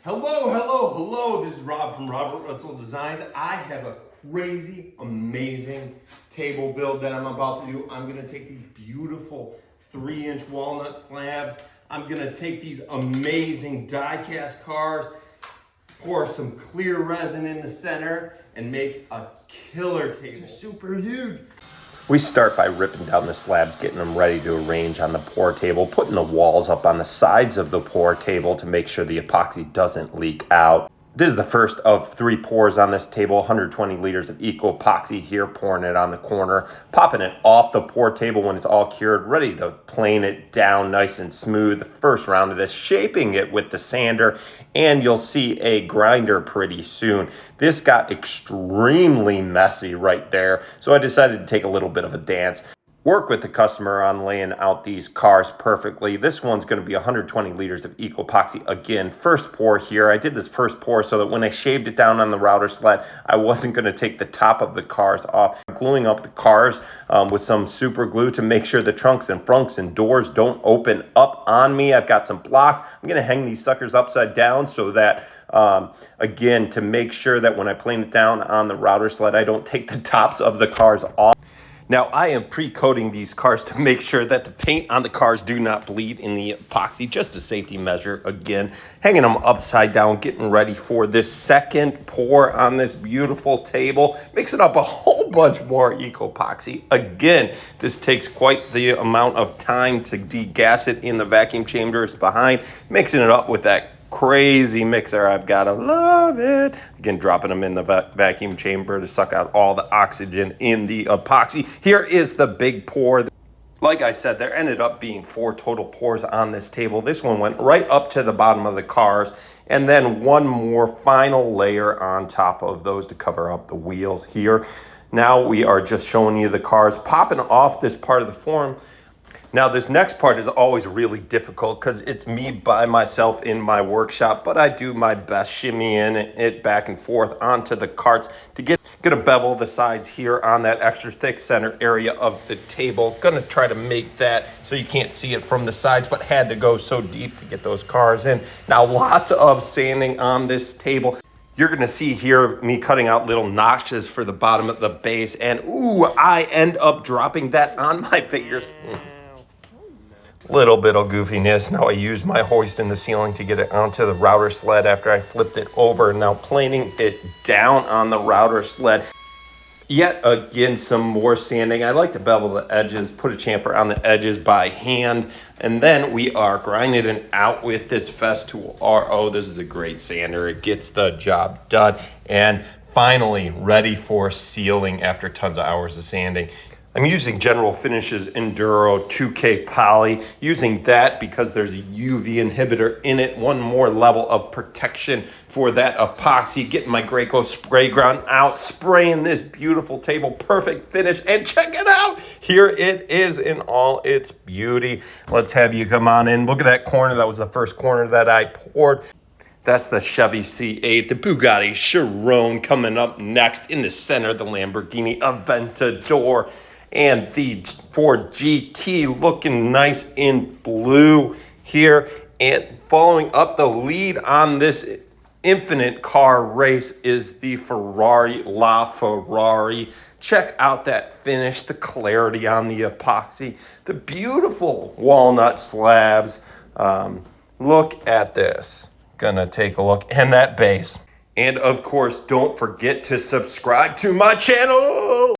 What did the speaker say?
Hello. This is Rob from Robert Russell Designs. I have a crazy, amazing table build that I'm about to do. I'm gonna take these beautiful 3-inch walnut slabs. I'm gonna take these amazing die-cast cars, pour some clear resin in the center, and make a killer table. It's super huge. We start by ripping down the slabs, getting them ready to arrange on the pour table, putting the walls up on the sides of the pour table to make sure the epoxy doesn't leak out. This is the first of 3 pours on this table, 120 liters of EcoPoxy here, pouring it on the corner, popping it off the pour table when it's all cured, ready to plane it down nice and smooth. The first round of this, shaping it with the sander, and you'll see a grinder pretty soon. This got extremely messy right there, so I decided to take a little bit of a dance. Work with the customer on laying out these cars perfectly. This one's going to be 120 liters of EcoPoxy. Again, first pour here. I did this first pour so that when I shaved it down on the router sled, I wasn't going to take the top of the cars off. I'm gluing up the cars with some super glue to make sure the trunks and frunks and doors don't open up on me. I've got some blocks. I'm going to hang these suckers upside down so that again, to make sure that when I plane it down on the router sled, I don't take the tops of the cars off. Now, I am pre-coating these cars to make sure that the paint on the cars do not bleed in the epoxy, just a safety measure. Again, hanging them upside down, getting ready for this second pour on this beautiful table, mixing up a whole bunch more EcoPoxy. Again, this takes quite the amount of time to degas it in the vacuum chambers behind, mixing it up with that crazy mixer. I've got to love it. Again, dropping them in the vacuum chamber to suck out all the oxygen in the epoxy. Here is the big pour. Like I said, there ended up being 4 total pours on this table. This one went right up to the bottom of the cars, and then one more final layer on top of those to cover up the wheels here. Now we are just showing you the cars popping off this part of the form. Now, this next part is always really difficult because it's me by myself in my workshop, but I do my best shimmying it back and forth onto the carts to gonna bevel the sides here on that extra thick center area of the table. Gonna try to make that so you can't see it from the sides, but had to go so deep to get those cars in. Now, lots of sanding on this table. You're gonna see here me cutting out little notches for the bottom of the base, and ooh, I end up dropping that on my fingers. Little bit of goofiness. Now I used my hoist in the ceiling to get it onto the router sled after I flipped it over. Now planing it down on the router sled. Yet again, some more sanding. I like to bevel the edges, put a chamfer on the edges by hand, and then we are grinding it out with this Festool RO. This is a great sander. It gets the job done. And finally, ready for sealing after tons of hours of sanding. I'm using General Finishes Enduro 2K Poly, using that because there's a UV inhibitor in it, one more level of protection for that epoxy. Getting my Graco spray ground out, spraying this beautiful table, perfect finish, and check it out. Here it is in all its beauty. Let's have you come on in. Look at that corner. That was the first corner that I poured. That's the Chevy C8, the Bugatti Chiron coming up next. In the center, the Lamborghini Aventador. And the Ford GT looking nice in blue here. And following up the lead on this infinite car race is the Ferrari LaFerrari. Check out that finish, the clarity on the epoxy, the beautiful walnut slabs. Look at this. Gonna take a look. And that base. And of course, don't forget to subscribe to my channel.